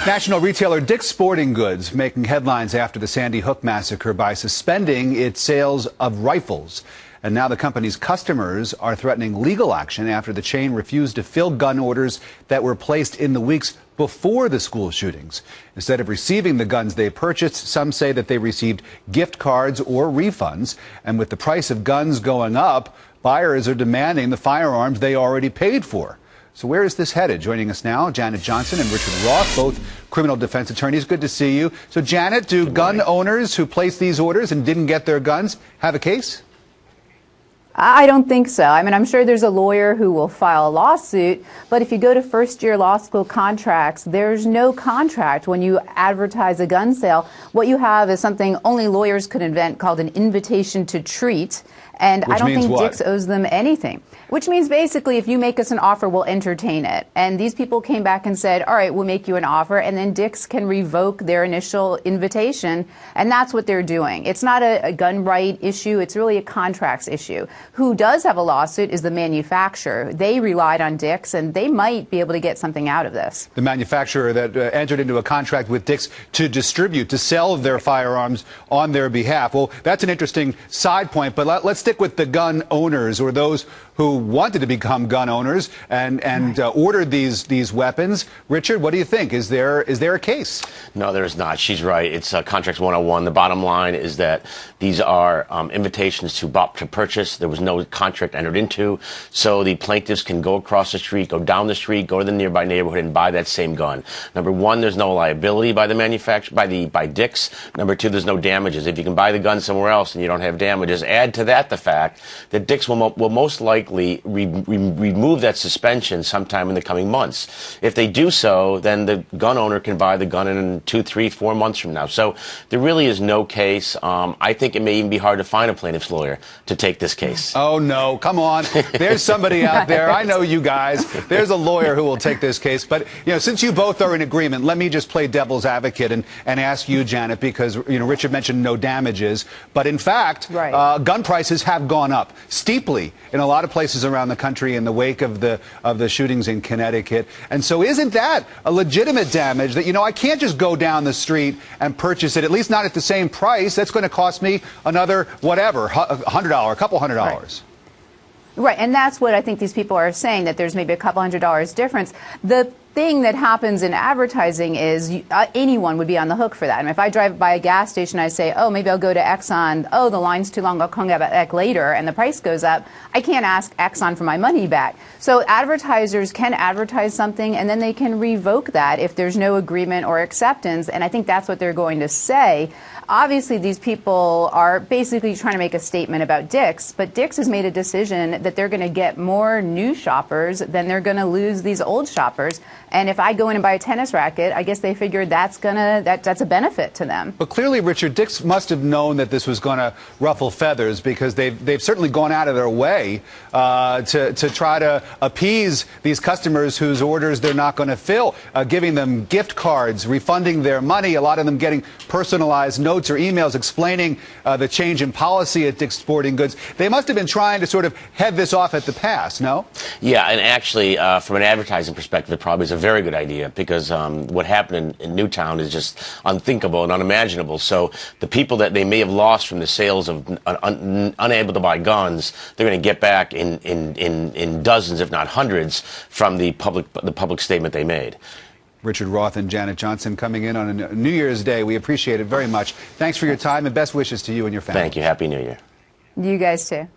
National retailer Dick's Sporting Goods making headlines after the Sandy Hook massacre by suspending its sales of rifles. And now the company's customers are threatening legal action after the chain refused to fill gun orders that were placed in the weeks before the school shootings. Instead of receiving the guns they purchased, some say that they received gift cards or refunds. And with the price of guns going up, buyers are demanding the firearms they already paid for. So where is this headed? Joining us now, Janet Johnson and Richard Roth, both criminal defense attorneys. Good to see you. So, Janet, do gun owners who placed these orders and didn't get their guns have a case? I don't think so. I mean, I'm sure there's a lawyer who will file a lawsuit, but if you go to first-year law school contracts, there's no contract when you advertise a gun sale. What you have is something only lawyers could invent called an invitation to treat, and I don't think Dick's owes them anything. Which means basically if you make us an offer, we'll entertain it. And these people came back and said, all right, we'll make you an offer, and then Dick's can revoke their initial invitation, and that's what they're doing. It's not a gun right issue, it's really a contracts issue. Who does have a lawsuit is the manufacturer. They relied on Dick's, and they might be able to get something out of this. The manufacturer that entered into a contract with Dick's to distribute, to sell their firearms on their behalf. Well, that's an interesting side point, but let's stick with the gun owners, or those who wanted to become gun owners and ordered these weapons. Richard, what do you think? Is there a case? No, there is not. She's right. It's Contracts 101. The bottom line is that these are invitations to purchase. There was no contract entered into, so the plaintiffs can go across the street, go down the street, go to the nearby neighborhood and buy that same gun. Number one, there's no liability by the manufacturer, by Dick's. Number two, there's no damages. If you can buy the gun somewhere else and you don't have damages, add to that the fact that Dick's will most likely remove that suspension sometime in the coming months. If they do so, then the gun owner can buy the gun in 2, 3, 4 months from now. So there really is no case. I think it may even be hard to find a plaintiff's lawyer to take this case. Oh, no. Come on. There's somebody out there. I know you guys. There's a lawyer who will take this case. But, since you both are in agreement, let me just play devil's advocate and ask you, Janet, because, Richard mentioned no damages. But, in fact, gun prices have gone up steeply in a lot of places around the country in the wake of the shootings in Connecticut. And so isn't that a legitimate damage that, I can't just go down the street and purchase it, at least not at the same price. That's going to cost me another, whatever, $100, a couple $100. Right, and that's what I think these people are saying, that there's maybe a couple $100 difference. The thing that happens in advertising is anyone would be on the hook for that. I mean, if I drive by a gas station, I say, oh, maybe I'll go to Exxon. Oh, the line's too long, I'll come back later, and the price goes up. I can't ask Exxon for my money back. So advertisers can advertise something, and then they can revoke that if there's no agreement or acceptance, and I think that's what they're going to say. Obviously, these people are basically trying to make a statement about Dick's, but Dick's has made a decision that they're going to get more new shoppers than they're going to lose these old shoppers. And if I go in and buy a tennis racket, I guess they figured that's a benefit to them. But clearly, Richard, Dick's must have known that this was going to ruffle feathers, because they've certainly gone out of their way to try to appease these customers whose orders they're not going to fill, giving them gift cards, refunding their money, a lot of them getting personalized notes or emails explaining the change in policy at Dick's Sporting Goods. They must have been trying to sort of head this off at the pass, no? Yeah, and actually, from an advertising perspective, it probably is a very good idea, because what happened in Newtown is just unthinkable and unimaginable. So the people that they may have lost from the sales of unable to buy guns, they're going to get back in dozens, if not hundreds, from the public statement they made. Richard Roth and Janet Johnson coming in on a New Year's Day. We appreciate it very much. Thanks for your time, and best wishes to you and your family. Thank you. Happy New Year. You guys too.